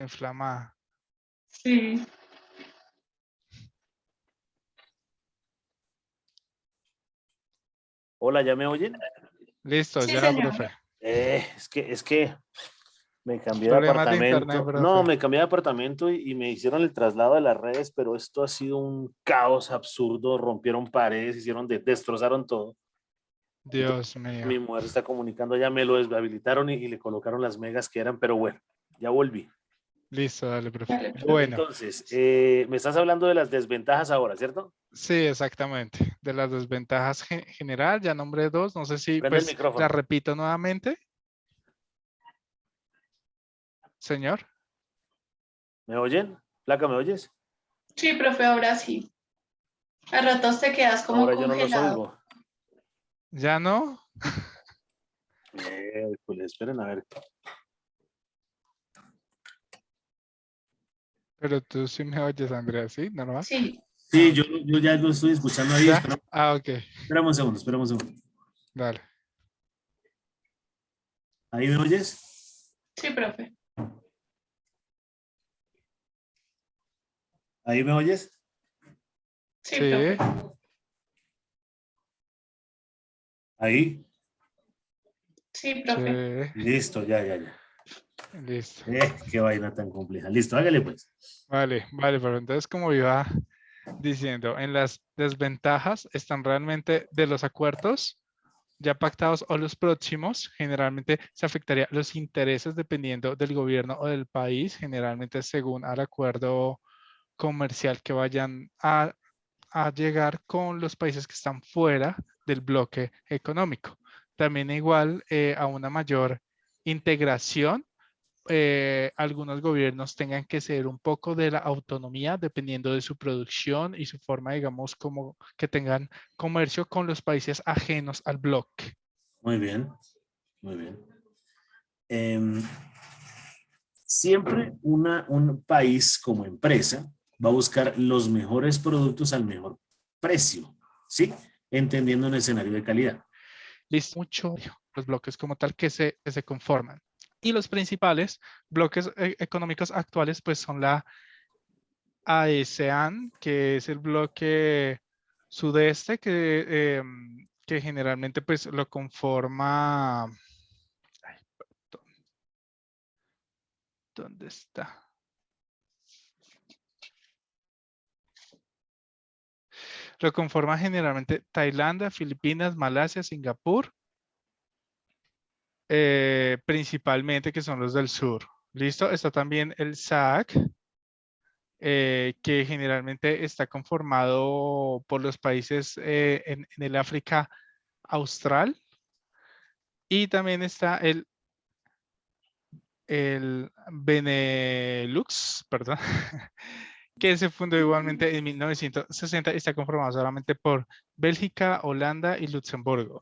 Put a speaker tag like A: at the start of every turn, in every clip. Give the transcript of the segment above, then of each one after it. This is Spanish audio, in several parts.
A: inflamada.
B: Sí.
C: Hola, ¿ya me oyen?
A: Listo,
B: Sí,
A: ya,
B: señor.
A: profe.
C: Es que me cambié de
A: Problemas de internet,
C: apartamento.
A: profe.
C: No, me cambié de apartamento y me hicieron el traslado de las redes, pero esto ha sido un caos absurdo. Rompieron paredes, destrozaron todo.
A: Dios mío.
C: Mi mujer está comunicando, ya me lo deshabilitaron y le colocaron las megas que eran, pero bueno, ya volví.
A: Listo, dale, profe.
B: Dale, profe.
A: Bueno,
C: Entonces, me estás hablando de las desventajas ahora, ¿cierto?
A: sí, exactamente. De las desventajas general, ya nombré dos. No sé si
C: Prende el
A: pues las
C: micrófono.
A: repito nuevamente. Señor.
C: ¿Me oyen? Placa, ¿me oyes?
B: Sí, profe, ahora sí. A ratos te quedas como
C: Ahora yo no los
B: congelado.
C: oigo.
A: ¿Ya no?
C: Pues esperen a ver.
A: Pero tú sí me oyes, Andrea, ¿sí? ¿Normal?
B: Sí.
C: Sí, yo ya lo estoy escuchando ahí.
A: ¿Ya? Ah, ok.
C: Espérame un segundo, espérame un segundo.
A: Dale.
C: ¿Ahí me oyes?
B: Sí, profe.
C: ¿Ahí me oyes?
B: Sí,
A: Sí.
B: profe.
C: ¿Ahí?
B: Sí, profe.
A: Sí.
C: Listo, ya.
A: Listo.
C: Qué vaina tan compleja. Listo, hágale pues.
A: Vale, pero entonces como iba diciendo, en las desventajas están realmente de los acuerdos ya pactados o los próximos, generalmente se afectaría los intereses dependiendo del gobierno o del país, generalmente según al acuerdo comercial que vayan a llegar con los países que están fuera del bloque económico. También igual a una mayor integración, algunos gobiernos tengan que ceder un poco de la autonomía dependiendo de su producción y su forma, digamos, como que tengan comercio con los países ajenos al bloque.
C: Muy bien, muy bien. Siempre un país como empresa va a buscar los mejores productos al mejor precio, ¿sí? Entendiendo un escenario de calidad.
A: Listo, mucho los bloques como tal que se conforman. Y los principales bloques económicos actuales pues son la ASEAN, que es el bloque sudeste que generalmente pues lo conforma. Ay, perdón, ¿dónde está? Lo conforma generalmente Tailandia, Filipinas, Malasia, Singapur, principalmente que son los del sur. ¿Listo? Está también el SAC, que generalmente está conformado por los países en el África Austral. Y también está el Benelux, perdón, que se fundó igualmente en 1960 y está conformado solamente por Bélgica, Holanda y Luxemburgo.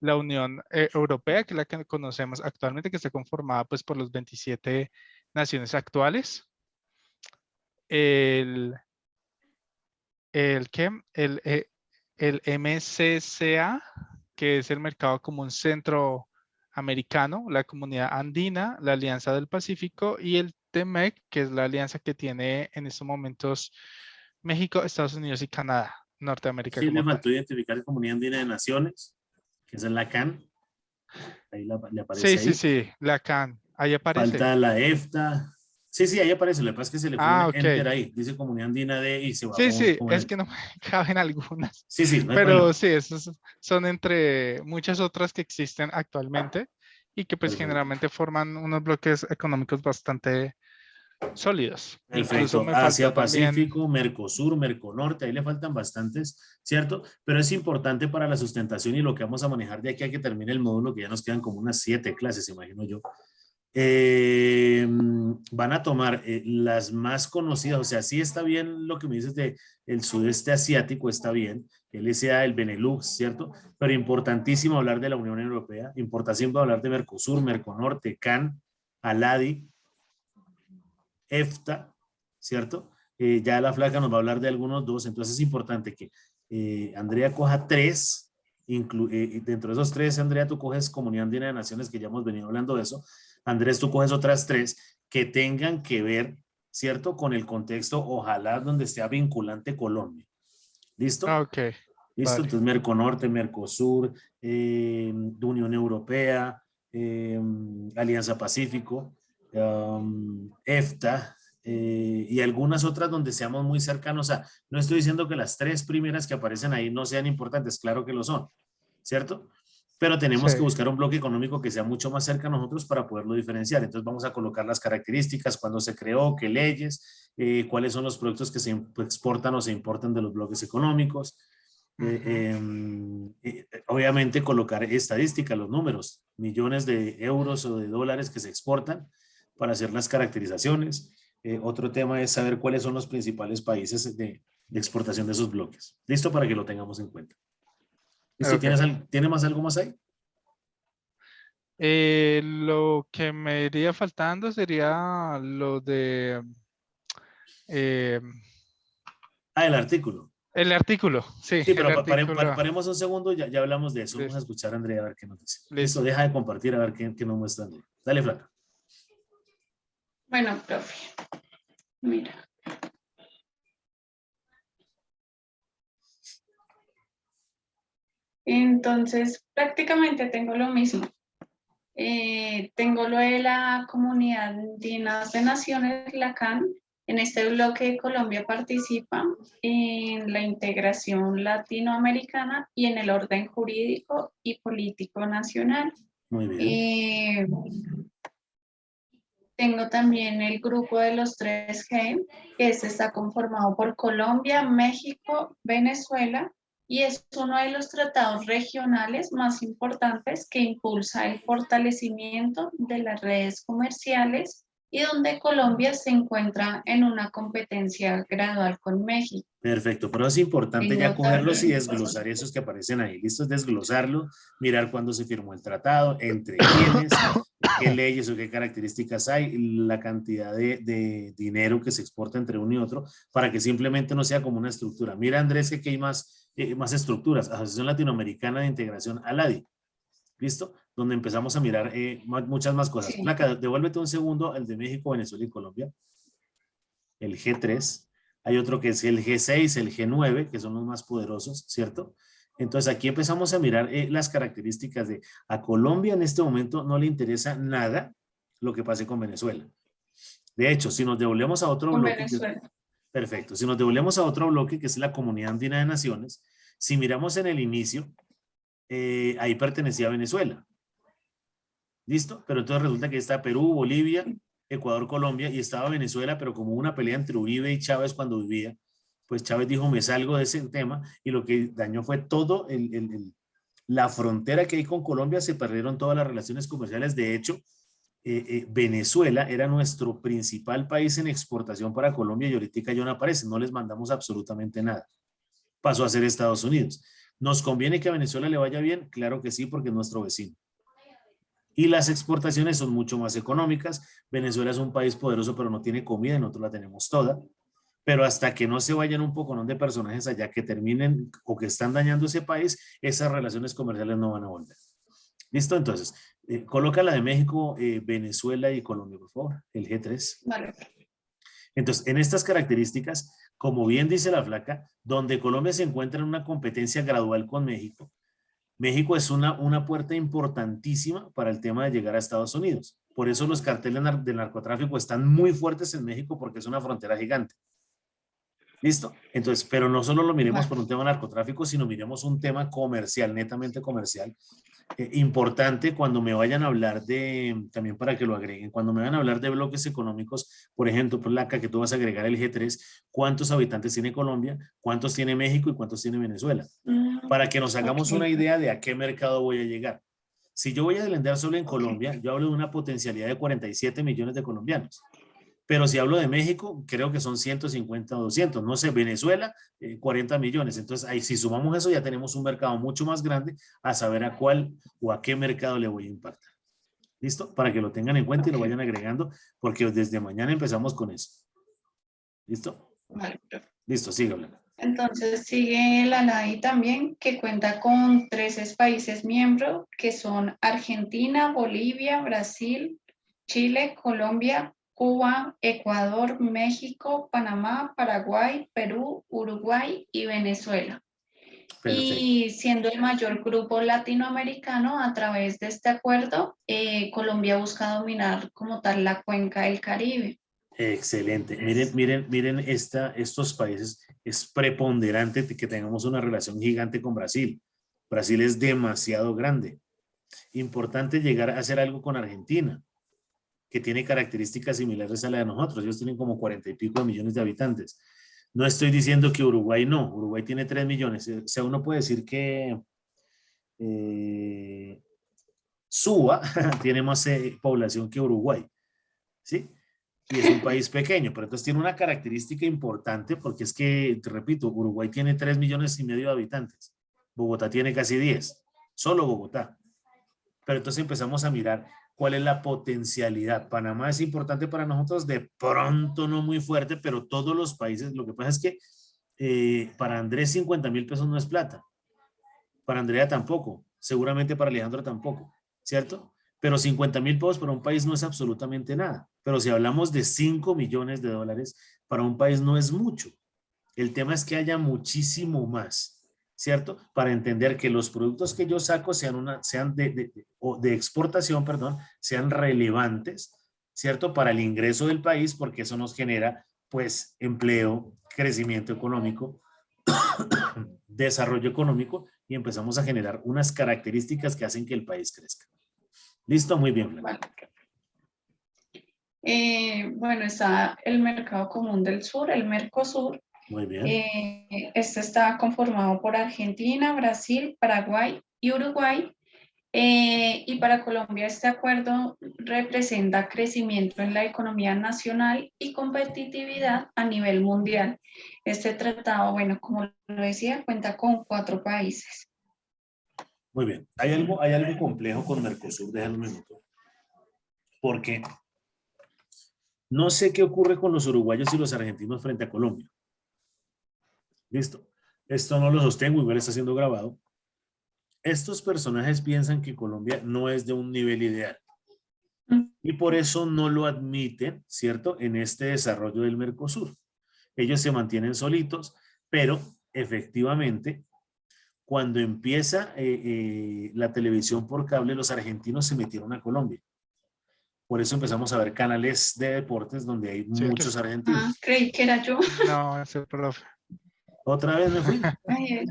A: La Unión Europea, que es la que conocemos actualmente, que está conformada pues por los 27 naciones actuales. El, ¿qué? El MCCA, que es el Mercado Común Centroamericano, la Comunidad Andina, la Alianza del Pacífico y el TEMEC, que es la alianza que tiene en estos momentos México, Estados Unidos y Canadá, Norteamérica
C: Sí, le
A: como tal.
C: faltó identificar la Comunidad Andina de Naciones, que es la CAN. Ahí le aparece
A: Sí,
C: ahí.
A: la CAN, ahí aparece.
C: Falta la EFTA. Sí, ahí aparece. Lo que pasa es que se le fue un
A: Ok.
C: enter ahí. Dice Comunidad Andina de y se
A: Sí,
C: bajó.
A: es que no me caben algunas,
C: Sí, no hay
A: pero
C: problema.
A: sí, esos son entre muchas otras que existen actualmente y que pues
C: Perfecto.
A: generalmente forman unos bloques económicos bastante sólidos. Incluso
C: Perfecto.
A: me faltó
C: Asia
A: también,
C: Pacífico, Mercosur, Merconorte, ahí le faltan bastantes, ¿cierto? Pero es importante para la sustentación y lo que vamos a manejar de aquí a que termine el módulo, que ya nos quedan como unas 7 clases, imagino yo. Van a tomar las más conocidas, o sea, sí está bien lo que me dices de el sudeste asiático, está bien, el LSA, el Benelux, ¿cierto? Pero importantísimo hablar de la Unión Europea, importantísimo hablar de Mercosur, Merconorte, CAN, ALADI, EFTA, ¿cierto? Ya la flaca nos va a hablar de algunos dos, entonces es importante que Andrea coja 3, dentro de esos 3, Andrea, tú coges Comunidad Andina de Naciones, que ya hemos venido hablando de eso. Andrés, tú coges otras 3 que tengan que ver, ¿cierto? Con el contexto, ojalá donde esté vinculante Colombia. ¿Listo?
A: Ok,
C: ¿Listo?
A: vale.
C: Entonces, Merconorte, Mercosur, Unión Europea, Alianza Pacífico, EFTA, y algunas otras donde seamos muy cercanos a, no estoy diciendo que las 3 primeras que aparecen ahí no sean importantes, claro que lo son, ¿cierto? Pero
A: Sí,
C: tenemos que buscar un bloque económico que sea mucho más cerca a nosotros para poderlo diferenciar. Entonces vamos a colocar las características, cuándo se creó, qué leyes, cuáles son los productos que se exportan o se importan de los bloques económicos. Obviamente colocar estadísticas, los números, millones de euros o de dólares que se exportan para hacer las caracterizaciones. Otro tema es saber cuáles son los principales países de exportación de esos bloques. Listo para que lo tengamos en cuenta. ¿Listo?
A: ok.
C: ¿Tiene más algo más ahí?
A: Lo que me iría faltando sería lo de eh,
C: Ah, el artículo.
A: el artículo. Sí,
C: Sí,
A: el
C: pero
A: artículo.
C: paremos un segundo, ya hablamos de eso. Vamos a
A: Listo,
C: escuchar a Andrea a ver qué nos dice. Listo,
A: listo.
C: deja de compartir a ver qué nos muestra Andrea. Dale, Flaca.
B: Bueno, profe, mira. Entonces, prácticamente tengo lo mismo. Tengo lo de la Comunidad Andina de Naciones, la CAN. En este bloque Colombia participa en la integración latinoamericana y en el orden jurídico y político nacional.
C: Muy bien.
B: Tengo también el grupo de los 3G, que está conformado por Colombia, México, Venezuela, y es uno de los tratados regionales más importantes que impulsa el fortalecimiento de las redes comerciales y donde Colombia se encuentra en una competencia gradual con México.
C: Perfecto, pero es importante ya
B: Tengo
C: cogerlos y
B: también,
C: desglosar esos que aparecen ahí. Listo, es desglosarlo, mirar cuándo se firmó el tratado, entre quiénes, qué leyes o qué características hay, la cantidad de dinero que se exporta entre uno y otro, para que simplemente no sea como una estructura. Mira, Andrés, que aquí hay más estructuras. Asociación Latinoamericana de Integración, ALADI. ¿Listo? Donde empezamos a mirar muchas más cosas.
B: sí,
C: Placa, devuélvete un segundo el de México, Venezuela y Colombia. El G3. Hay otro que es el G6, el G9, que son los más poderosos, ¿cierto? Entonces aquí empezamos a mirar las características de a Colombia en este momento no le interesa nada lo que pase con Venezuela. De hecho, si nos devolvemos a otro
B: con
C: bloque,
B: Venezuela.
C: perfecto, si nos devolvemos a otro bloque que es la Comunidad Andina de Naciones, si miramos en el inicio, ahí pertenecía a Venezuela. ¿Listo? Pero entonces resulta que está Perú, Bolivia, Ecuador, Colombia y estaba Venezuela, pero como una pelea entre Uribe y Chávez cuando vivía, pues Chávez dijo, me salgo de ese tema y lo que dañó fue todo la frontera que hay con Colombia, se perdieron todas las relaciones comerciales. De hecho, Venezuela era nuestro principal país en exportación para Colombia y ahorita ya no aparece, no les mandamos absolutamente nada. Pasó a ser Estados Unidos. ¿Nos conviene que a Venezuela le vaya bien? Claro que sí, porque es nuestro vecino. Y las exportaciones son mucho más económicas. Venezuela es un país poderoso, pero no tiene comida, nosotros la tenemos toda. Pero hasta que no se vayan un poco de personajes allá que terminen o que están dañando ese país, esas relaciones comerciales no van a volver. ¿Listo? Entonces, coloca la de México, Venezuela y Colombia, por favor, el G3.
B: Vale.
C: Entonces, en estas características, como bien dice la Flaca, donde Colombia se encuentra en una competencia gradual con México, México es una puerta importantísima para el tema de llegar a Estados Unidos. Por eso los carteles del narcotráfico están muy fuertes en México porque es una frontera gigante. ¿Listo? Entonces, pero no solo lo miremos por un tema narcotráfico, sino miremos un tema comercial, netamente comercial. Importante cuando me vayan a hablar también para que lo agreguen, cuando me van a hablar de bloques económicos, por ejemplo, por la que tú vas a agregar el G3, ¿cuántos habitantes tiene Colombia? ¿Cuántos tiene México? ¿Y cuántos tiene Venezuela? Para que nos hagamos una
B: Ok.
C: idea de a qué mercado voy a llegar. Si yo voy a vender solo en Colombia, yo hablo de una potencialidad de 47 millones de colombianos. Pero si hablo de México, creo que son 150 o 200. No sé, Venezuela, 40 millones. Entonces, ahí, si sumamos eso, ya tenemos un mercado mucho más grande a saber a cuál o a qué mercado le voy a impactar. ¿Listo? Para que lo tengan en cuenta y lo vayan agregando, porque desde mañana empezamos con eso. ¿Listo?
B: Vale.
C: Listo, sigue hablando.
B: Entonces sigue la NADI también, que cuenta con 13 países miembros, que son Argentina, Bolivia, Brasil, Chile, Colombia, Cuba, Ecuador, México, Panamá, Paraguay, Perú, Uruguay y Venezuela.
C: Perfecto.
B: Y siendo el mayor grupo latinoamericano, a través de este acuerdo, Colombia busca dominar como tal la cuenca del Caribe.
C: Excelente. Miren estos países. Es preponderante que tengamos una relación gigante con Brasil. Brasil es demasiado grande. Importante llegar a hacer algo con Argentina, que tiene características similares a la de nosotros. Ellos tienen como 40 y pico de millones de habitantes. No estoy diciendo que Uruguay no. Uruguay tiene 3 millones. O sea, uno puede decir que Suba tiene más población que Uruguay, ¿sí? Y es un país pequeño, pero entonces tiene una característica importante porque es que, te repito, Uruguay tiene 3 millones y medio de habitantes. Bogotá tiene casi 10, solo Bogotá. Pero entonces empezamos a mirar cuál es la potencialidad. Panamá es importante para nosotros, de pronto no muy fuerte, pero todos los países, lo que pasa es que para Andrés 50.000 pesos no es plata, para Andrea tampoco, seguramente para Alejandro tampoco, ¿cierto? Pero 50.000 pesos para un país no es absolutamente nada. Pero si hablamos de 5 millones de dólares, para un país no es mucho. El tema es que haya muchísimo más, ¿cierto? Para entender que los productos que yo saco sean de exportación, perdón, sean relevantes, ¿cierto? Para el ingreso del país, porque eso nos genera, pues, empleo, crecimiento económico, desarrollo económico, y empezamos a generar unas características que hacen que el país crezca. ¿Listo? Muy bien, Flavia.
B: Vale. Bueno, está el Mercado Común del Sur, el Mercosur.
C: Muy bien.
B: Este está conformado por Argentina, Brasil, Paraguay y Uruguay. Y para Colombia este acuerdo representa crecimiento en la economía nacional y competitividad a nivel mundial. Este tratado, bueno, como lo decía, cuenta con 4 países.
C: Muy bien. Hay algo complejo con Mercosur, déjame un minuto. Porque no sé qué ocurre con los uruguayos y los argentinos frente a Colombia. Listo. Esto no lo sostengo, igual está siendo grabado. Estos personajes piensan que Colombia no es de un nivel ideal. Y por eso no lo admiten, ¿cierto?, en este desarrollo del Mercosur. Ellos se mantienen solitos, pero efectivamente, cuando empieza la televisión por cable, los argentinos se metieron a Colombia. Por eso empezamos a ver canales de deportes donde hay muchos argentinos.
B: Creí que era yo.
A: No, es el profe.
C: Otra vez me fui.
B: Ay,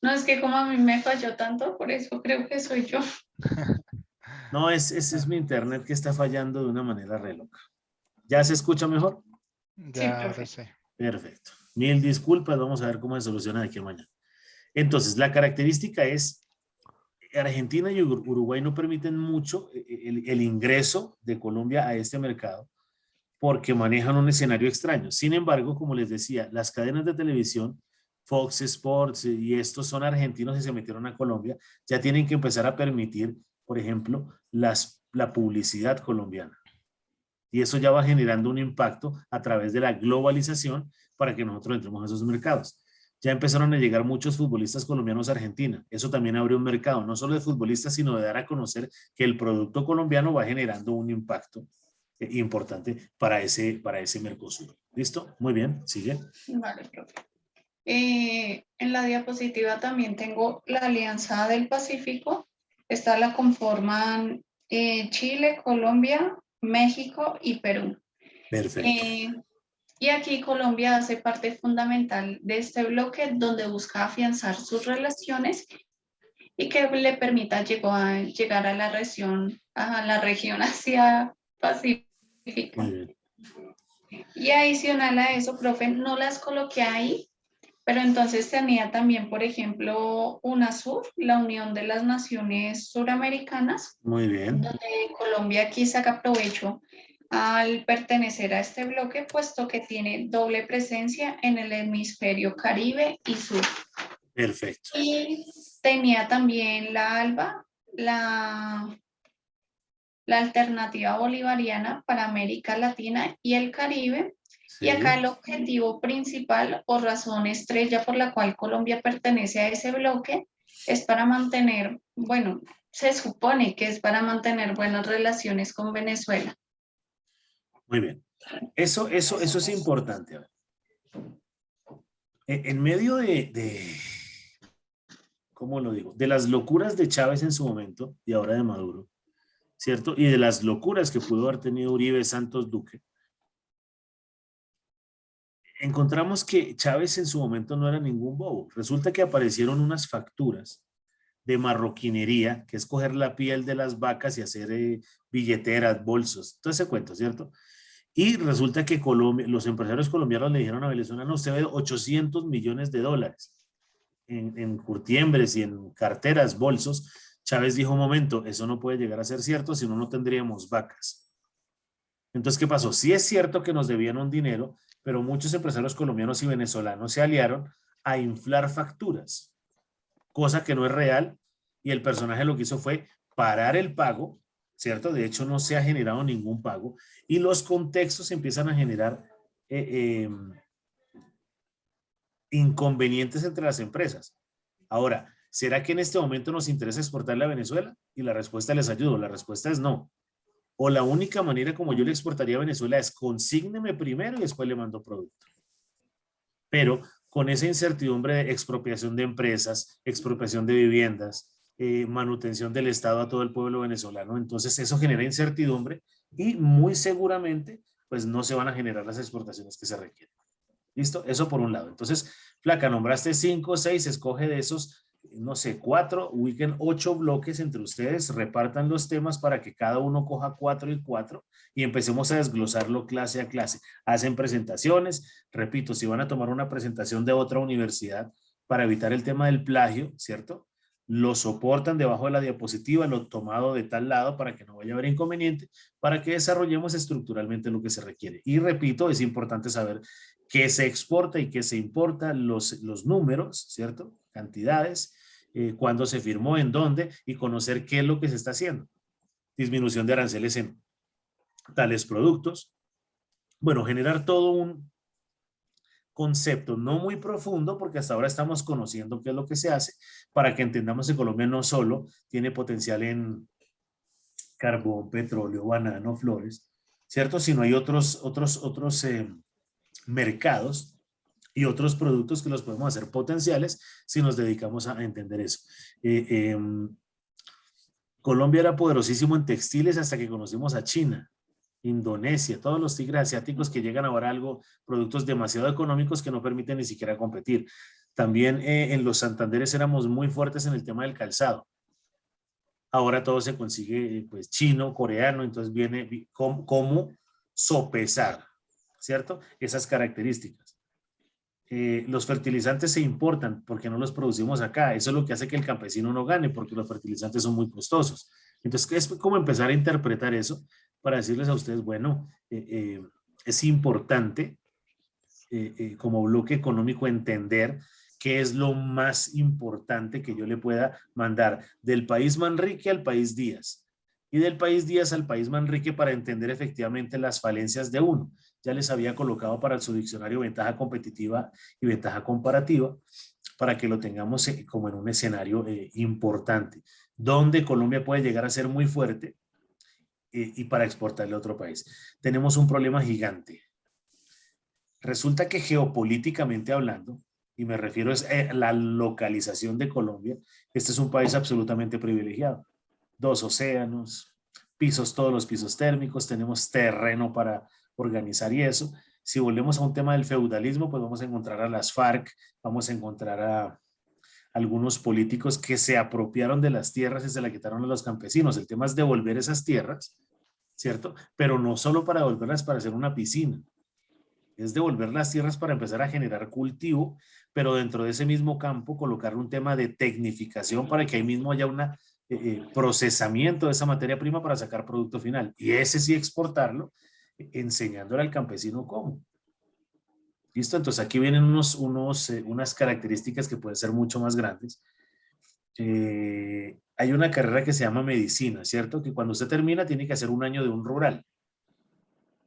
B: no, es que como a mí me falló tanto, por eso creo que soy yo.
C: No, ese es mi internet que está fallando de una manera re loca. ¿Ya se escucha mejor?
B: Sí,
A: Ya, ahora
B: profe.
A: sí.
C: Perfecto. Mil disculpas, vamos a ver cómo se soluciona de aquí a mañana. Entonces, la característica es, Argentina y Uruguay no permiten mucho el ingreso de Colombia a este mercado porque manejan un escenario extraño. Sin embargo, como les decía, las cadenas de televisión, Fox Sports y estos son argentinos y se metieron a Colombia, ya tienen que empezar a permitir, por ejemplo, la publicidad colombiana. Y eso ya va generando un impacto a través de la globalización para que nosotros entremos a esos mercados. Ya empezaron a llegar muchos futbolistas colombianos a Argentina. Eso también abre un mercado, no solo de futbolistas, sino de dar a conocer que el producto colombiano va generando un impacto importante para ese Mercosur. ¿Listo? Muy bien, sigue.
B: Vale, profe. En la diapositiva también tengo la Alianza del Pacífico. Esta la conforman Chile, Colombia, México y Perú.
C: Perfecto.
B: Y aquí Colombia hace parte fundamental de este bloque donde busca afianzar sus relaciones y que le permita llegar a la región Asia Pacífica.
C: Muy bien.
B: Y adicional a eso, profe, no las coloqué ahí, pero entonces tenía también, por ejemplo, UNASUR, la Unión de las Naciones Suramericanas,
C: Muy bien.
B: donde Colombia aquí saca provecho al pertenecer a este bloque, puesto que tiene doble presencia en el hemisferio Caribe y Sur.
C: Perfecto.
B: Y tenía también la ALBA, la Alternativa Bolivariana para América Latina y el Caribe.
C: Sí.
B: Y acá el objetivo principal o razón estrella por la cual Colombia pertenece a ese bloque es para mantener, bueno, se supone que es para mantener buenas relaciones con Venezuela.
C: Muy bien. Eso es importante. A ver. En medio ¿cómo lo digo? De las locuras de Chávez en su momento y ahora de Maduro, ¿cierto? Y de las locuras que pudo haber tenido Uribe, Santos, Duque, encontramos que Chávez en su momento no era ningún bobo. Resulta que aparecieron unas facturas de marroquinería, que es coger la piel de las vacas y hacer billeteras, bolsos, todo ese cuento, ¿cierto? Y resulta que Colombia, los empresarios colombianos le dijeron a Venezuela, no, usted ve 800 millones de dólares en curtiembres y en carteras, bolsos. Chávez dijo, un momento, eso no puede llegar a ser cierto, si no, no tendríamos vacas. Entonces, ¿qué pasó? Sí es cierto que nos debían un dinero, pero muchos empresarios colombianos y venezolanos se aliaron a inflar facturas, cosa que no es real, y el personaje lo que hizo fue parar el pago, ¿cierto? De hecho, no se ha generado ningún pago, y los contextos empiezan a generar inconvenientes entre las empresas. Ahora, ¿será que en este momento nos interesa exportarle a Venezuela? Y la respuesta les ayudo, la respuesta es no. O la única manera como yo le exportaría a Venezuela es consígneme primero y después le mando producto. Pero con esa incertidumbre de expropiación de empresas, expropiación de viviendas, manutención del Estado a todo el pueblo venezolano, entonces eso genera incertidumbre y muy seguramente pues no se van a generar las exportaciones que se requieren. ¿Listo? Eso por un lado. Entonces, Flaca, nombraste 5 o 6, escoge de esos, no sé, 4, ubiquen 8 bloques entre ustedes, repartan los temas para que cada uno coja 4 y 4 y empecemos a desglosarlo clase a clase. Hacen presentaciones, repito, si van a tomar una presentación de otra universidad para evitar el tema del plagio, ¿cierto? Lo soportan debajo de la diapositiva, lo tomado de tal lado para que no vaya a haber inconveniente, para que desarrollemos estructuralmente lo que se requiere. Y repito, es importante saber qué se exporta y qué se importa, los números, ¿cierto? Cantidades, cuándo se firmó, en dónde, y conocer qué es lo que se está haciendo. Disminución de aranceles en tales productos. Bueno, generar todo un concepto no muy profundo, porque hasta ahora estamos conociendo qué es lo que se hace, para que entendamos que Colombia no solo tiene potencial en carbón, petróleo, banano, flores, ¿cierto? Sino hay otros mercados y otros productos que los podemos hacer potenciales si nos dedicamos a entender eso. Colombia era poderosísimo en textiles hasta que conocimos a China, Indonesia, todos los tigres asiáticos que llegan ahora a algo, productos demasiado económicos que no permiten ni siquiera competir. También en los Santanderes éramos muy fuertes en el tema del calzado. Ahora todo se consigue pues chino, coreano, entonces viene cómo sopesar, ¿cierto? Esas características. Los fertilizantes se importan porque no los producimos acá. Eso es lo que hace que el campesino no gane, porque los fertilizantes son muy costosos. Entonces, es como empezar a interpretar eso para decirles a ustedes, bueno, es importante como bloque económico entender qué es lo más importante que yo le pueda mandar del país Manrique al país Díaz y del país Díaz al país Manrique para entender efectivamente las falencias de uno. Ya les había colocado para su diccionario ventaja competitiva y ventaja comparativa para que lo tengamos como en un escenario importante, donde Colombia puede llegar a ser muy fuerte y para exportarle a otro país. Tenemos un problema gigante. Resulta que geopolíticamente hablando, y me refiero a la localización de Colombia, este es un país absolutamente privilegiado. 2 océanos, pisos, todos los pisos térmicos, tenemos terreno para organizar y eso. Si volvemos a un tema del feudalismo, pues vamos a encontrar a las FARC, vamos a encontrar a algunos políticos que se apropiaron de las tierras y se la quitaron a los campesinos. El tema es devolver esas tierras, ¿cierto? Pero no solo para devolverlas para hacer una piscina, es devolver las tierras para empezar a generar cultivo, pero dentro de ese mismo campo colocar un tema de tecnificación para que ahí mismo haya un procesamiento de esa materia prima para sacar producto final. Y ese sí exportarlo, enseñándole al campesino cómo. ¿Listo? Entonces aquí vienen unas características que pueden ser mucho más grandes. Hay una carrera que se llama medicina, ¿cierto? Que cuando usted termina tiene que hacer un año de un rural.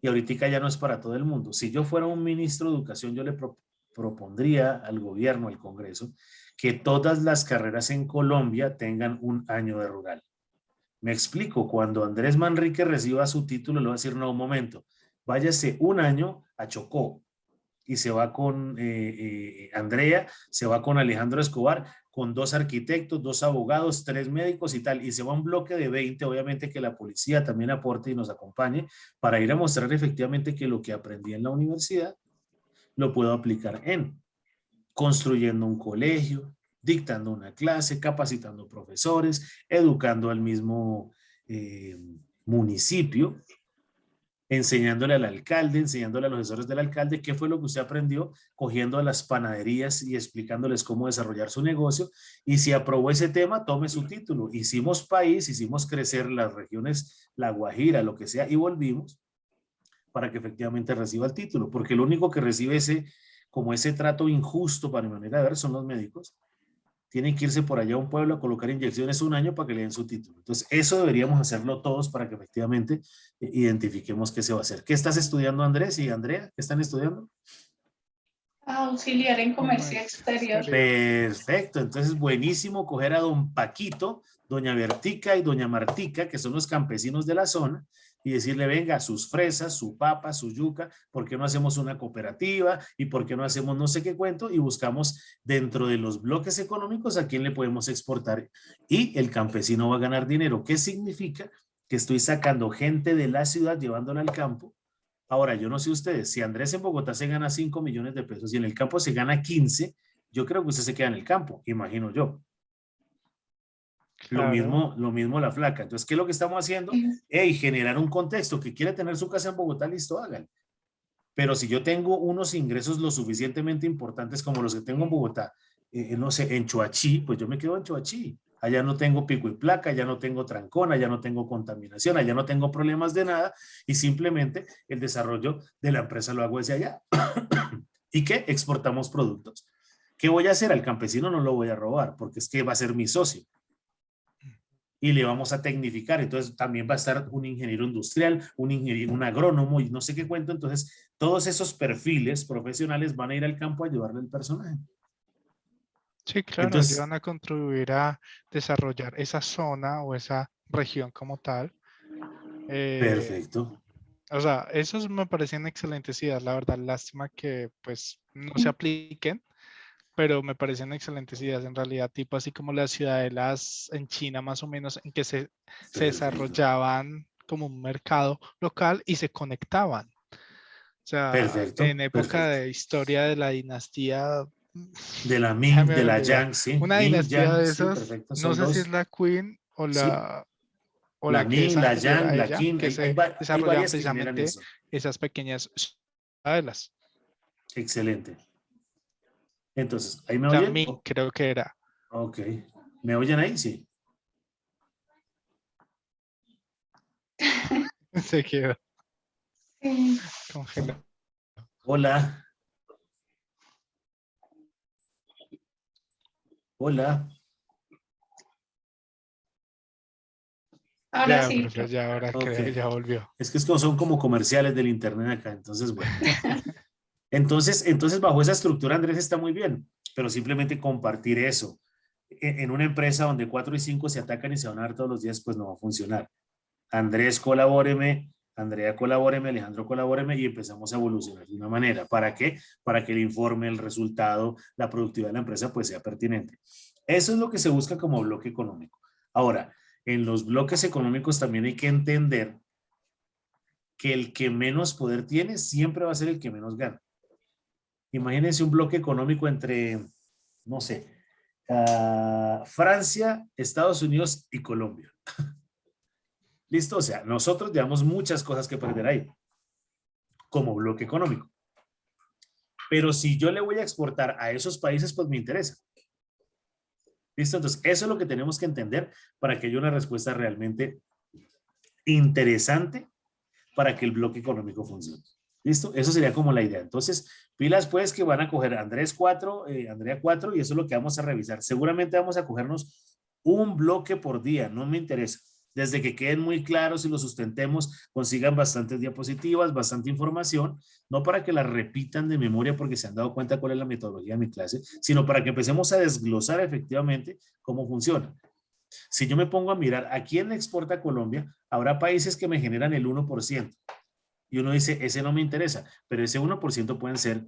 C: Y ahorita ya no es para todo el mundo. Si yo fuera un ministro de educación, yo le propondría al gobierno, al Congreso, que todas las carreras en Colombia tengan un año de rural. Me explico, cuando Andrés Manrique reciba su título, le va a decir, no, un momento, váyase un año a Chocó y se va con Andrea, se va con Alejandro Escobar, con 2 arquitectos, 2 abogados, 3 médicos y tal, y se va un bloque de 20, obviamente que la policía también aporte y nos acompañe para ir a mostrar efectivamente que lo que aprendí en la universidad lo puedo aplicar en construyendo un colegio, dictando una clase, capacitando profesores, educando al mismo municipio, enseñándole al alcalde, enseñándole a los asesores del alcalde qué fue lo que usted aprendió, cogiendo a las panaderías y explicándoles cómo desarrollar su negocio. Y si aprobó ese tema, tome su título. Hicimos país, hicimos crecer las regiones, La Guajira, lo que sea, y volvimos para que efectivamente reciba el título, porque lo único que recibe como ese trato injusto, para mi manera de ver, son los médicos. Tienen que irse por allá a un pueblo a colocar inyecciones un año para que le den su título. Entonces, eso deberíamos hacerlo todos para que efectivamente identifiquemos qué se va a hacer. ¿Qué estás estudiando, Andrés y Andrea? ¿Qué están estudiando?
B: Auxiliar en comercio exterior.
C: Perfecto, entonces buenísimo coger a don Paquito, doña Bertica y doña Martica, que son los campesinos de la zona, y decirle, venga, sus fresas, su papa, su yuca, ¿por qué no hacemos una cooperativa? ¿Y por qué no hacemos no sé qué cuento? Y buscamos dentro de los bloques económicos a quién le podemos exportar. Y el campesino va a ganar dinero. ¿Qué significa? Que estoy sacando gente de la ciudad, llevándola al campo. Ahora, yo no sé ustedes, si Andrés en Bogotá se gana 5 millones de pesos y en el campo se gana 15, yo creo que usted se queda en el campo, imagino yo.
A: Claro.
C: Lo mismo la flaca. Entonces, ¿qué es lo que estamos haciendo? Hey, generar un contexto que quiere tener su casa en Bogotá, listo, háganlo. Pero si yo tengo unos ingresos lo suficientemente importantes como los que tengo en Bogotá, no sé, en Choachí, pues yo me quedo en Choachí. Allá no tengo pico y placa, allá no tengo trancón, allá no tengo contaminación, allá no tengo problemas de nada y simplemente el desarrollo de la empresa lo hago desde allá. ¿Y qué? Exportamos productos. ¿Qué voy a hacer? Al campesino no lo voy a robar porque es que va a ser mi socio y le vamos a tecnificar. Entonces también va a estar un ingeniero industrial, un ingeniero, un agrónomo y no sé qué cuento. Entonces todos esos perfiles profesionales van a ir al campo a ayudarle al personaje.
A: Sí, claro,
C: Entonces,
A: ayudan a contribuir a desarrollar esa zona o esa región como tal.
C: perfecto.
A: O sea, esos me parecen excelentes ideas, la verdad. Lástima que pues no se apliquen, pero me parecen excelentes ideas en realidad, tipo así como las ciudadelas en China más o menos, en que se
C: Perfecto.
A: desarrollaban como un mercado local y se conectaban. O sea, en
C: Perfecto.
A: época
C: Perfecto.
A: de historia de la dinastía,
C: De la
A: ya
C: Ming,
A: me
C: de la
A: olvidó,
C: Yang, sí.
A: una
C: Ming,
A: dinastía
C: Yang,
A: de
C: sí,
A: esas,
C: perfecto.
A: no
C: Son
A: sé si es
C: dos.
A: la Queen
C: Sí.
A: o
C: La
A: la que es
C: Ming, la
A: anterior
C: Yang,
A: a
C: la
A: ella,
C: Qin.
A: que se
C: Hay
A: desarrollaban
C: varias que generan
A: precisamente
C: eso.
A: esas pequeñas ciudadelas.
C: Excelente. Entonces, ¿ahí me
A: O sea,
C: oyen?
A: Ming creo que era.
C: Ok. ¿Me oyen ahí? Sí.
A: Se quedó
B: Sí.
A: congelado.
C: Hola. Hola.
B: Ahora
A: Ya,
B: sí,
A: profe, ya ahora
C: Ok.
A: creo que ya volvió.
C: Es que son como comerciales del internet acá. Entonces, bueno. Entonces, bajo esa estructura, Andrés está muy bien, pero simplemente compartir eso en una empresa donde 4 y 5 se atacan y se van a dar todos los días, pues no va a funcionar. Andrés, colabóreme, Andrea, colabóreme, Alejandro, colabóreme y empezamos a evolucionar de una manera. ¿Para qué? Para que el informe, el resultado, la productividad de la empresa, pues sea pertinente. Eso es lo que se busca como bloque económico. Ahora, en los bloques económicos también hay que entender que el que menos poder tiene siempre va a ser el que menos gana. Imagínense un bloque económico entre, no sé, Francia, Estados Unidos y Colombia. ¿Listo? O sea, nosotros llevamos muchas cosas que perder ahí como bloque económico. Pero si yo le voy a exportar a esos países, pues me interesa. ¿Listo? Entonces, eso es lo que tenemos que entender para que haya una respuesta realmente interesante para que el bloque económico funcione. ¿Listo? Eso sería como la idea. Entonces, pilas pues que van a coger Andrés 4, Andrea 4 y eso es lo que vamos a revisar. Seguramente vamos a cogernos un bloque por día, no me interesa. Desde que queden muy claros y lo sustentemos, consigan bastantes diapositivas, bastante información, no para que la repitan de memoria porque se han dado cuenta cuál es la metodología de mi clase, sino para que empecemos a desglosar efectivamente cómo funciona. Si yo me pongo a mirar a quién exporta Colombia, habrá países que me generan el 1%. Y uno dice, ese no me interesa, pero ese 1% pueden ser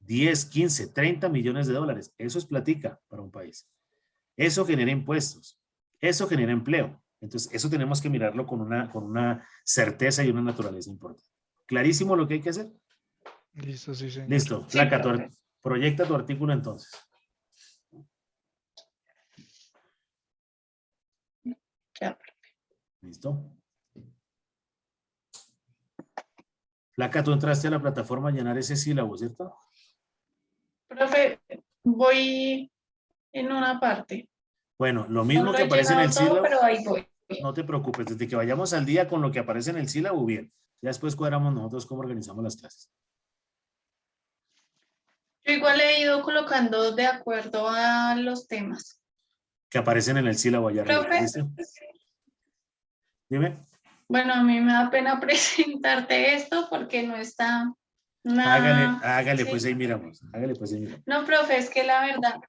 C: 10, 15, 30 millones de dólares. Eso es platica para un país. Eso genera impuestos. Eso genera empleo. Entonces, eso tenemos que mirarlo con una certeza y una naturaleza importante. ¿Clarísimo lo que hay que hacer?
A: Listo, sí, señor.
C: Listo.
B: Sí,
C: Flaca,
B: profe.
C: proyecta tu artículo entonces.
B: Ya.
C: ¿Listo? Flaca, tú entraste a la plataforma a llenar ese sílabo, ¿cierto?
B: Profe, voy en una parte.
C: Bueno, lo
B: No
C: mismo
B: lo
C: que
B: he
C: aparece en el
B: llenado todo,
C: sílabo,
B: pero ahí voy.
C: no te preocupes, desde que vayamos al día con lo que aparece en el sílabo, bien. Ya después cuadramos nosotros cómo organizamos las clases.
B: Yo igual he ido colocando de acuerdo a los temas.
C: Que aparecen en el sílabo allá arriba,
B: Profe,
C: ¿listo? Dime.
B: bueno, a mí me da pena presentarte esto porque no está
C: Hágale,
B: nada,
C: hágale, pues
B: ¿sí?
C: ahí miramos. Hágale, pues ahí miramos.
B: No, profe, es que la verdad,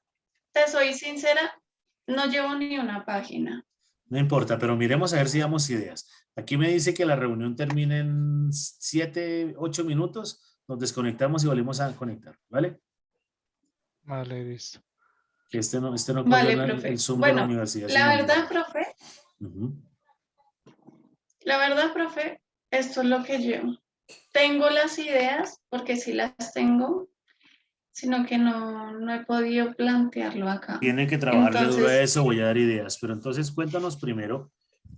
B: te soy sincera, no llevo ni una página.
C: No importa, pero miremos a ver si damos ideas. Aquí me dice que la reunión termina en 7, 8 minutos. Nos desconectamos y volvemos a conectar, ¿vale?
A: Vale, listo.
C: Que este no cogió
B: Vale,
C: el
B: profe.
C: Zoom de la
B: Bueno,
C: universidad,
B: la
C: sino el
B: verdad,
C: mío.
B: profe,
C: Ujú.
B: la verdad, profe, esto es lo que llevo. Tengo las ideas, porque sí las tengo, sino que no he podido plantearlo acá.
C: Tiene que trabajarle duro a
B: Entonces,
C: eso, voy a dar ideas. Pero entonces cuéntanos primero,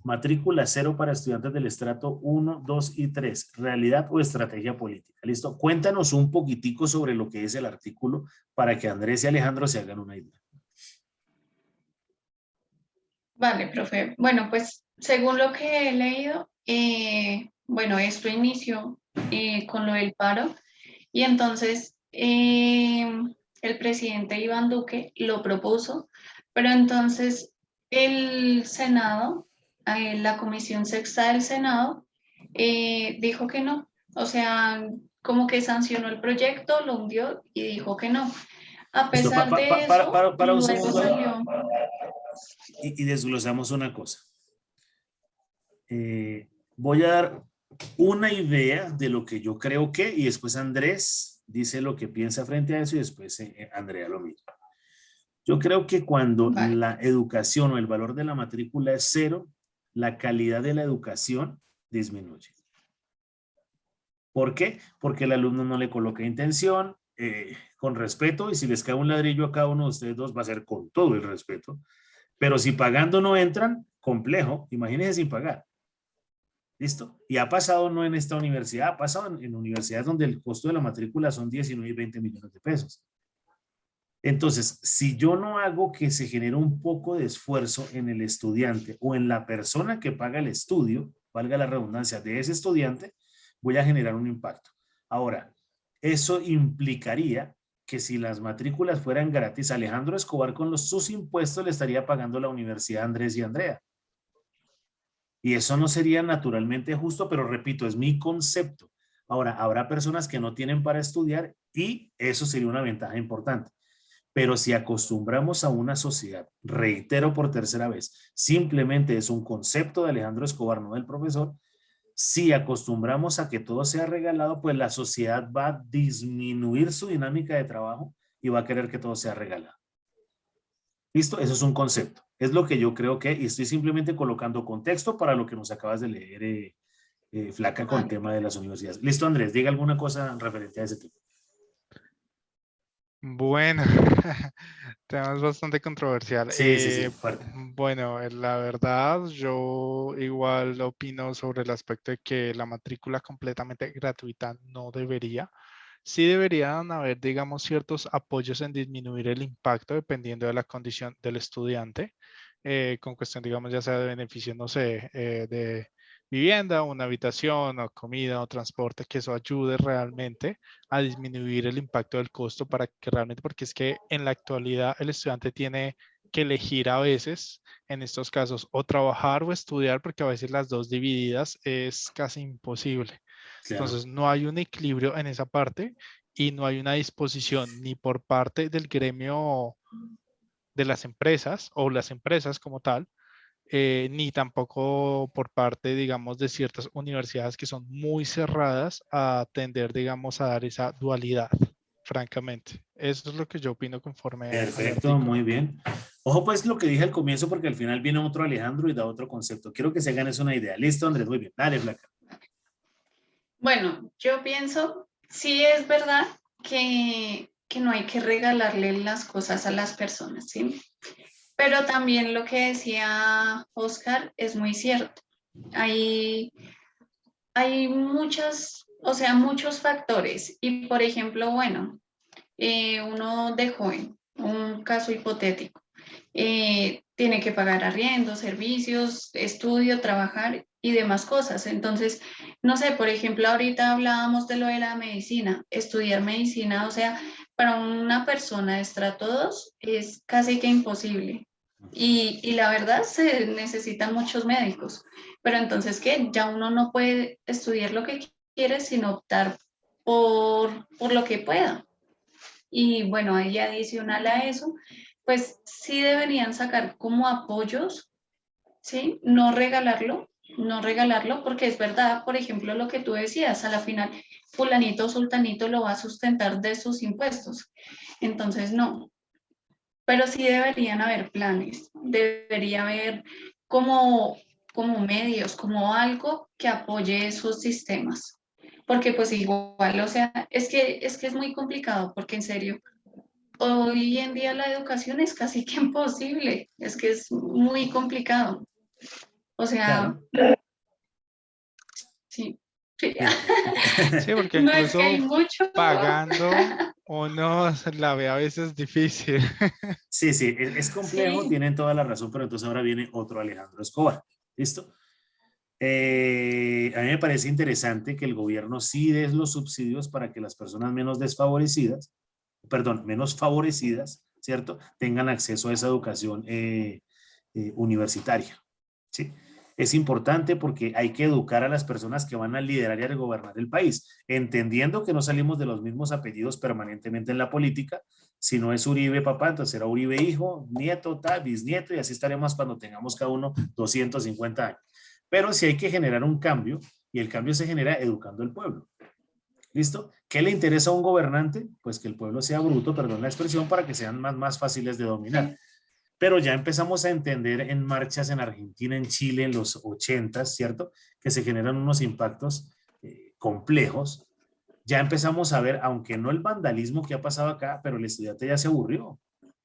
C: matrícula cero para estudiantes del estrato 1, 2 y 3, realidad o estrategia política. ¿Listo? Cuéntanos un poquitico sobre lo que es el artículo para que Andrés y Alejandro se hagan una idea.
B: vale, profe. Bueno, pues según lo que he leído, bueno, esto inició con lo del paro y entonces el presidente Iván Duque lo propuso, pero entonces el Senado, la Comisión Sexta del Senado, dijo que no. O sea, como que sancionó el proyecto, lo hundió y dijo que no. A
C: Listo,
B: pesar de eso,
C: para un
B: luego
C: segundo ahí
B: salió.
C: y desglosamos una cosa. Voy a dar una idea de lo que yo creo que, y después Andrés dice lo que piensa frente a eso y después Andrea lo mismo. Yo creo que cuando
B: Vale.
C: la educación o el valor de la matrícula es cero, la calidad de la educación disminuye. ¿Por qué? Porque el alumno no le coloca intención, con respeto, y si les cae un ladrillo a cada uno de ustedes dos va a ser con todo el respeto. Pero si pagando no entran, complejo, imagínense sin pagar. ¿Listo? Y ha pasado no en esta universidad, ha pasado en universidades donde el costo de la matrícula son 19 y 20 millones de pesos. Entonces, si yo no hago que se genere un poco de esfuerzo en el estudiante o en la persona que paga el estudio, valga la redundancia, de ese estudiante, voy a generar un impacto. Ahora, eso implicaría que si las matrículas fueran gratis, Alejandro Escobar con sus impuestos le estaría pagando la universidad a Andrés y Andrea. Y eso no sería naturalmente justo, pero repito, es mi concepto. Ahora, habrá personas que no tienen para estudiar y eso sería una ventaja importante. Pero si acostumbramos a una sociedad, reitero por tercera vez, simplemente es un concepto de Alejandro Escobar, no del profesor, si acostumbramos a que todo sea regalado, pues la sociedad va a disminuir su dinámica de trabajo y va a querer que todo sea regalado. ¿Listo? Eso es un concepto. Es lo que yo creo que, y estoy simplemente colocando contexto para lo que nos acabas de leer, Flaca, con el
B: Vale.
C: tema de las universidades. Listo, Andrés, diga alguna cosa referente a ese tema.
A: Bueno, tema es bastante controversial.
C: Sí, sí, sí, fuerte.
A: Bueno, la verdad, yo igual opino sobre el aspecto de que la matrícula completamente gratuita no debería. Sí deberían haber, digamos, ciertos apoyos en disminuir el impacto dependiendo de la condición del estudiante, con cuestión, digamos, ya sea de beneficio, no sé, de vivienda, una habitación o comida o transporte, que eso ayude realmente a disminuir el impacto del costo para que realmente, porque es que en la actualidad el estudiante tiene que elegir a veces, en estos casos, o trabajar o estudiar, porque a veces las dos divididas es casi imposible.
C: Claro.
A: Entonces, no hay un equilibrio en esa parte y no hay una disposición ni por parte del gremio de las empresas o las empresas como tal, ni tampoco por parte, digamos, de ciertas universidades que son muy cerradas a tender, digamos, a dar esa dualidad, francamente. Eso es lo que yo opino conforme al
C: Perfecto,
A: artículo.
C: muy bien. Ojo pues lo que dije al comienzo porque al final viene otro Alejandro y da otro concepto. Quiero que se hagan es una idea. Listo, Andrés, muy bien. Dale, Flaca.
B: Bueno, yo pienso, sí es verdad que no hay que regalarle las cosas a las personas, ¿sí? Pero también lo que decía Oscar es muy cierto. Hay, hay muchas, o sea, muchos factores. Y por ejemplo, bueno, uno de joven, un caso hipotético, tiene que pagar arriendo, servicios, estudio, trabajar y demás cosas. Entonces, no sé, por ejemplo, ahorita hablábamos de lo de la medicina, estudiar medicina, o sea, para una persona de estrato 2 es casi que imposible. Y la verdad se necesitan muchos médicos, pero entonces, ¿qué? Ya uno no puede estudiar lo que quiere, sino optar por lo que pueda. Y bueno, ahí adicional a eso, pues sí deberían sacar como apoyos, ¿sí? No regalarlo, no regalarlo, porque es verdad, por ejemplo, lo que tú decías, a la final, fulanito o sultanito lo va a sustentar de sus impuestos. Entonces, no, pero sí deberían haber planes, debería haber como, como medios, como algo que apoye esos sistemas. Porque pues igual, o sea, es que es muy complicado, porque en serio, hoy en día la educación es casi que imposible, es que es muy complicado. O sea,
C: Claro.
B: sí, sí.
C: Mira,
A: Sí, porque
B: No es que hay
A: incluso
B: mucho.
A: pagando uno la ve a veces difícil.
C: sí, sí, es complejo,
B: Sí,
C: tienen toda la razón, pero entonces ahora viene otro Alejandro Escobar. ¿Listo? A mí me parece interesante que el gobierno sí dé los subsidios para que las personas menos desfavorecidas, perdón, menos favorecidas, ¿cierto? Tengan acceso a esa educación universitaria, ¿sí? Es importante porque hay que educar a las personas que van a liderar y a gobernar el país, entendiendo que no salimos de los mismos apellidos permanentemente en la política. Si no es Uribe papá, entonces será Uribe hijo, nieto, tal, bisnieto, y así estaremos cuando tengamos cada uno 250 años. Pero sí hay que generar un cambio, y el cambio se genera educando al pueblo. ¿Listo? ¿Qué le interesa a un gobernante? Pues que el pueblo sea bruto, perdón la expresión, para que sean más fáciles de dominar.
B: sí,
C: Pero ya empezamos a entender en marchas en Argentina, en Chile, en los 80, ¿cierto? Que se generan unos impactos complejos. Ya empezamos a ver, aunque no el vandalismo que ha pasado acá, pero el estudiante ya se aburrió,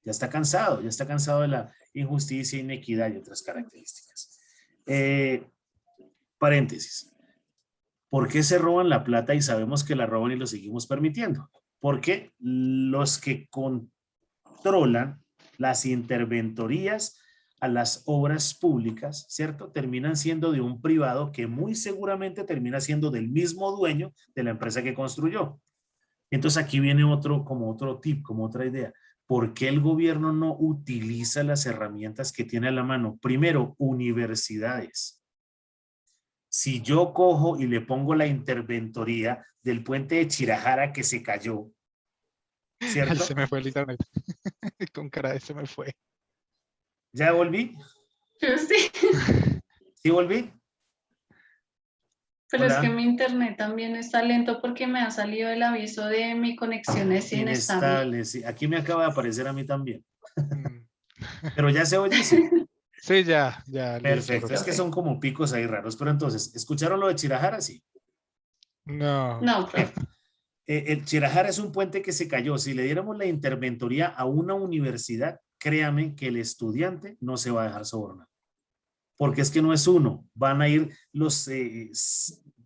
C: ya está cansado de la injusticia, inequidad y otras características. Eh, paréntesis. ¿Por qué se roban la plata y sabemos que la roban y lo seguimos permitiendo? Porque los que controlan las interventorías a las obras públicas, ¿cierto? Terminan siendo de un privado que muy seguramente termina siendo del mismo dueño de la empresa que construyó. Entonces aquí viene como otro tip, como otra idea. ¿Por qué el gobierno no utiliza las herramientas que tiene a la mano? Primero, universidades. Si yo cojo y le pongo la interventoría del puente de Chirajara que se cayó,
A: Ay,
C: ¿cierto?
A: se me fue el internet. Con cara de se me fue.
C: ¿Ya volví?
B: sí.
C: ¿Sí volví?
B: Pero es que mi
C: Hola.
B: internet también está lento porque me ha salido el aviso de mi conexión es inestable.
C: Inestable, sí. Aquí me acaba de aparecer a mí también.
A: Mm.
C: Pero ya se oye, sí.
A: Sí, ya, listo,
C: Perfecto. Es
A: profe.
C: que son como picos ahí raros. Pero entonces, ¿escucharon lo de Chirajara? Sí.
A: No.
B: No, profe.
C: El Chirajara es un puente que se cayó. Si le diéramos la interventoría a una universidad, créame que el estudiante no se va a dejar sobornar. Porque es que no es uno. Van a ir los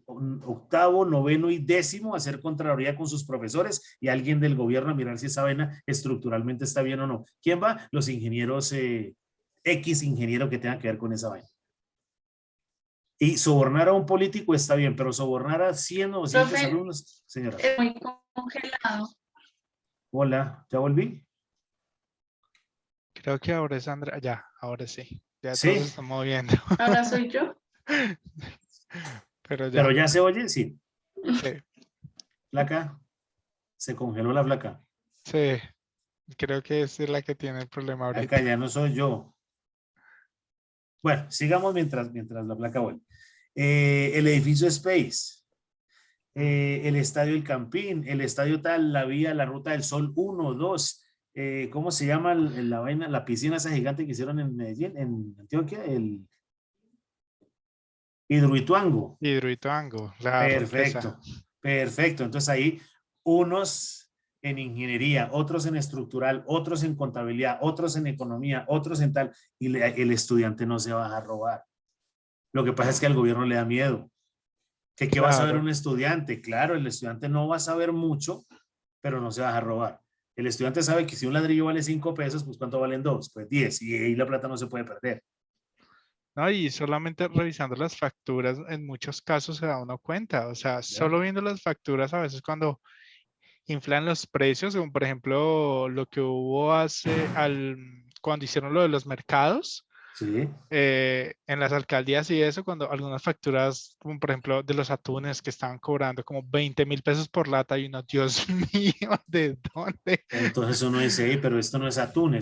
C: octavo, noveno y décimo a hacer contraloría con sus profesores y alguien del gobierno a mirar si esa vaina estructuralmente está bien o no. ¿Quién va? Los ingenieros, X ingeniero que tenga que ver con esa vaina. Y sobornar a un político está bien, pero sobornar a 100 o 200
B: Profe,
C: alumnos, señora.
B: es muy congelado.
C: Hola, ¿ya volví?
A: Creo que ahora es Andrea. Ya, ahora sí. Ya todos
C: Sí,
A: se están moviendo.
B: Ahora soy yo.
A: Pero
C: pero
A: ya.
C: ya se oye, sí.
A: Sí,
C: Flaca, se congeló la flaca.
A: sí. Creo que esa es la que tiene el problema
C: Acá
A: ahorita.
C: ya no soy yo. Bueno, sigamos mientras la placa vuelve. El edificio Space, el estadio El Campín, el estadio tal, la vía, la Ruta del Sol 1, 2, ¿cómo se llama la vaina, la piscina esa gigante que hicieron en Medellín, en Antioquia? El Hidroituango.
A: Hidroituango, la represa.
C: Perfecto, perfecto. Entonces ahí unos en ingeniería, otros en estructural, otros en contabilidad, otros en economía, otros en tal, y el estudiante no se va a robar. Lo que pasa es que al gobierno le da miedo. ¿Qué va a saber
A: Claro.
C: un estudiante? Claro, el estudiante no va a saber mucho, pero no se va a robar. El estudiante sabe que si un ladrillo vale 5 pesos, pues ¿cuánto valen 2? Pues 10, y ahí la plata no se puede perder.
A: No, y solamente revisando las facturas, en muchos casos se da uno cuenta. O sea,
C: ¿Ya?
A: solo viendo las facturas, a veces cuando inflan los precios, como por ejemplo lo que hubo cuando hicieron lo de los mercados,
C: Sí.
A: en las alcaldías y eso, cuando algunas facturas, como por ejemplo de los atunes que estaban cobrando como 20.000 pesos por lata, y uno, Dios mío, ¿de dónde?
C: Entonces uno dice, hey, pero esto no es atún,